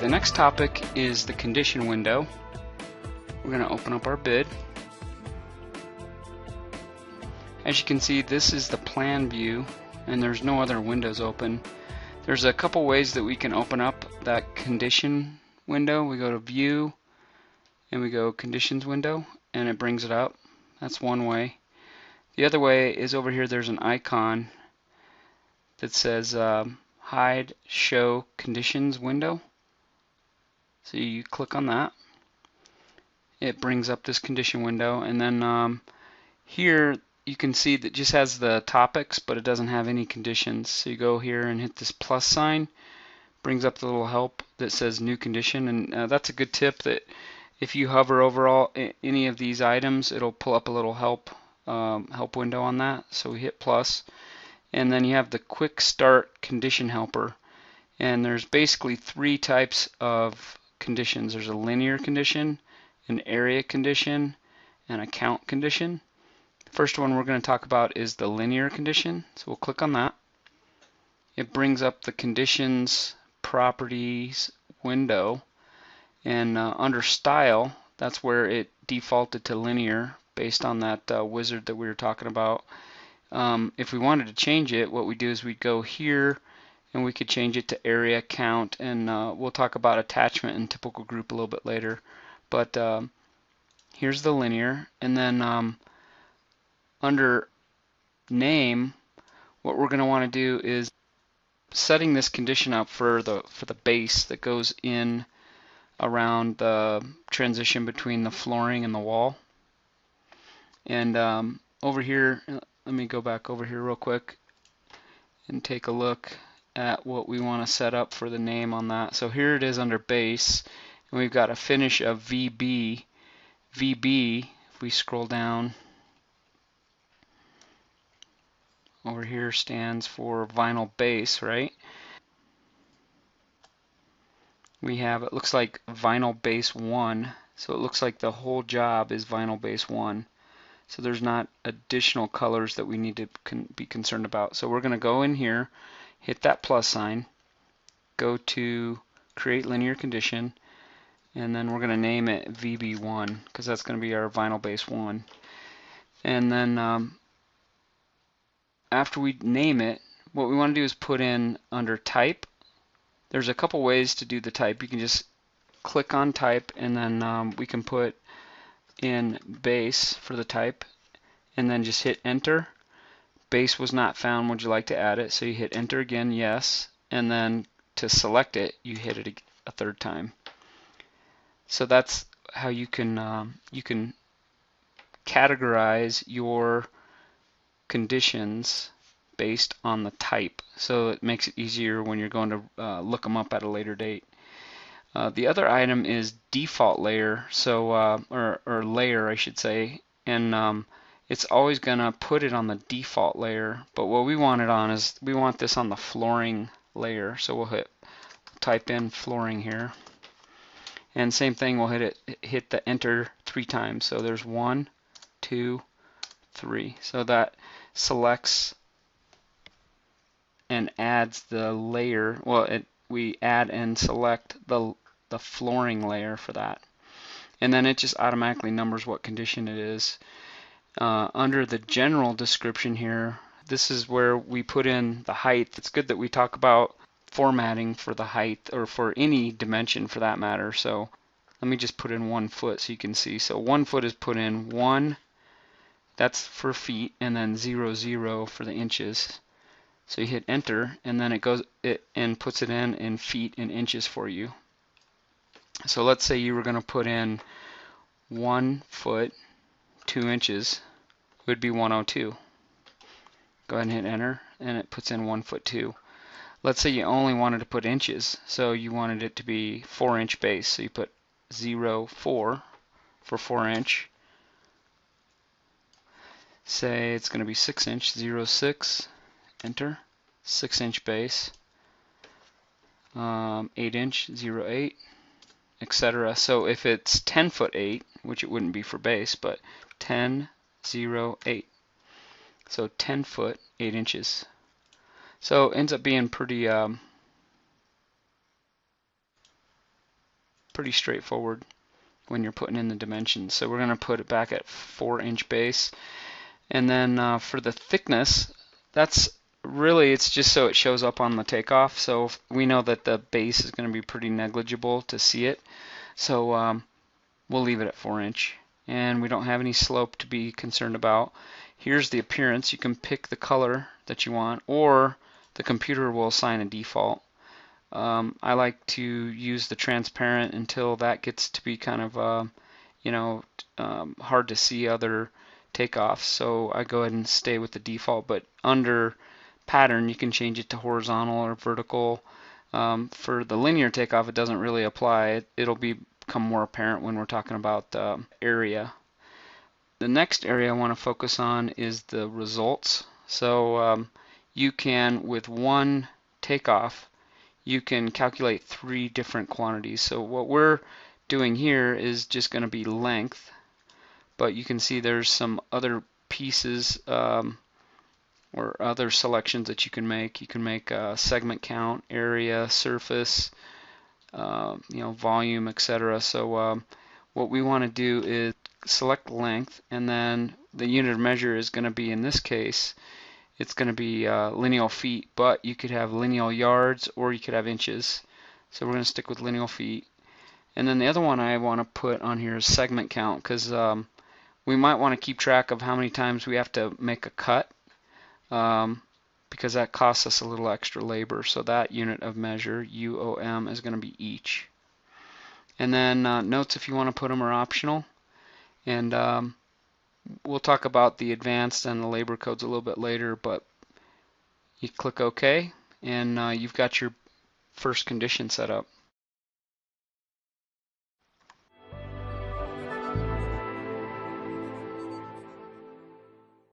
the next topic is the condition window. We're going to open up our bid. As you can see, this is the plan view and there's no other windows open. There's a couple ways that we can open up that condition window. We go to view and we go conditions window and it brings it up. That's one way. The other way is over here there's an icon that says hide show conditions window. So you click on that. It brings up this condition window, and then here you can see that it just has the topics but it doesn't have any conditions. So you go here and hit this plus sign, brings up the little help that says new condition, and that's a good tip that if you hover over any of these items, it'll pull up a little help window on that. So we hit plus, and then you have the quick start condition helper, and there's basically three types of conditions. There's a linear condition, an area condition, and a count condition. The first one we're going to talk about is the linear condition, so we'll click on that. It brings up the conditions properties window, and under style, that's where it defaulted to linear based on that wizard that we were talking about. If we wanted to change it, what we do is we'd go here and we could change it to area count, and we'll talk about attachment and typical group a little bit later. But here's the linear, and then under name, what we're going to want to do is setting this condition up for the base that goes in around the transition between the flooring and the wall. And over here, let me go back over here real quick and take a look at what we want to set up for the name on that. So here it is under base, and we've got a finish of VB. VB, if we scroll down over here, stands for vinyl base, right? We have, it looks like vinyl base 1, so it looks like the whole job is vinyl base 1. So there's not additional colors that we need to be concerned about. So we're going to go in here, hit that plus sign, go to create linear condition, and then we're going to name it VB1 because that's going to be our vinyl base 1. And then after we name it, what we want to do is put in under type. There's a couple ways to do the type. You can just click on type, and then we can put in base for the type, and then just hit enter. Base was not found, would you like to add it? So you hit enter again, yes, and then to select it you hit it a third time. So that's how you can categorize your conditions based on the type, so it makes it easier when you're going to look them up at a later date. The other item is default layer, so or layer I should say, and it's always going to put it on the default layer, but what we want it on is we want this on the flooring layer. So we'll type in flooring here, and same thing, we'll hit the enter 3 times. So there's 1, 2, 3. So that selects and adds the layer. Well, we add and select the flooring layer for that, and then it just automatically numbers what condition it is. Under the general description here, this is where we put in the height. It's good that we talk about formatting for the height, or for any dimension for that matter. So let me just put in 1 foot so you can see. So 1 foot is put in 1, that's for feet, and then 0, 0 for the inches. So you hit enter, and then it puts it in feet and inches for you. So let's say you were going to put in 1 foot 2 inches, it would be 102. Go ahead and hit enter, and it puts in 1 foot 2. Let's say you only wanted to put inches, so you wanted it to be 4-inch base, so you put 0, 4 for 4-inch. Say it's going to be 6-inch, 0, 6, enter, 6-inch base, 8-inch, 0, 8, etc. So if it's 10 foot 8, which it wouldn't be for base, but 10, 0, 8. So 10 foot 8 inches. So it ends up being pretty pretty straightforward when you're putting in the dimensions. So we're going to put it back at 4-inch base. And then for the thickness, that's really, it's just so it shows up on the takeoff. So we know that the base is going to be pretty negligible to see it. So we'll leave it at 4-inch. And we don't have any slope to be concerned about. Here's the appearance. You can pick the color that you want, or the computer will assign a default. I like to use the transparent until that gets to be kind of hard to see other takeoffs, so I go ahead and stay with the default. But under pattern, you can change it to horizontal or vertical. For the linear takeoff, it doesn't really apply. It'll become more apparent when we're talking about area. The next area I want to focus on is the results. So you can, with one takeoff, you can calculate 3 different quantities. So what we're doing here is just going to be length, but you can see there's some other pieces or other selections that you can make. You can make a segment count, area, surface, volume, etc. So what we want to do is select length, and then the unit of measure is going to be, in this case, it's going to be lineal feet, but you could have lineal yards or you could have inches. So we're going to stick with lineal feet. And then the other one I want to put on here is segment count, because we might want to keep track of how many times we have to make a cut, because that costs us a little extra labor. So that unit of measure, UOM, is going to be each. And then notes, if you want to put them, are optional. And we'll talk about the advanced and the labor codes a little bit later, but you click OK, and you've got your first condition set up.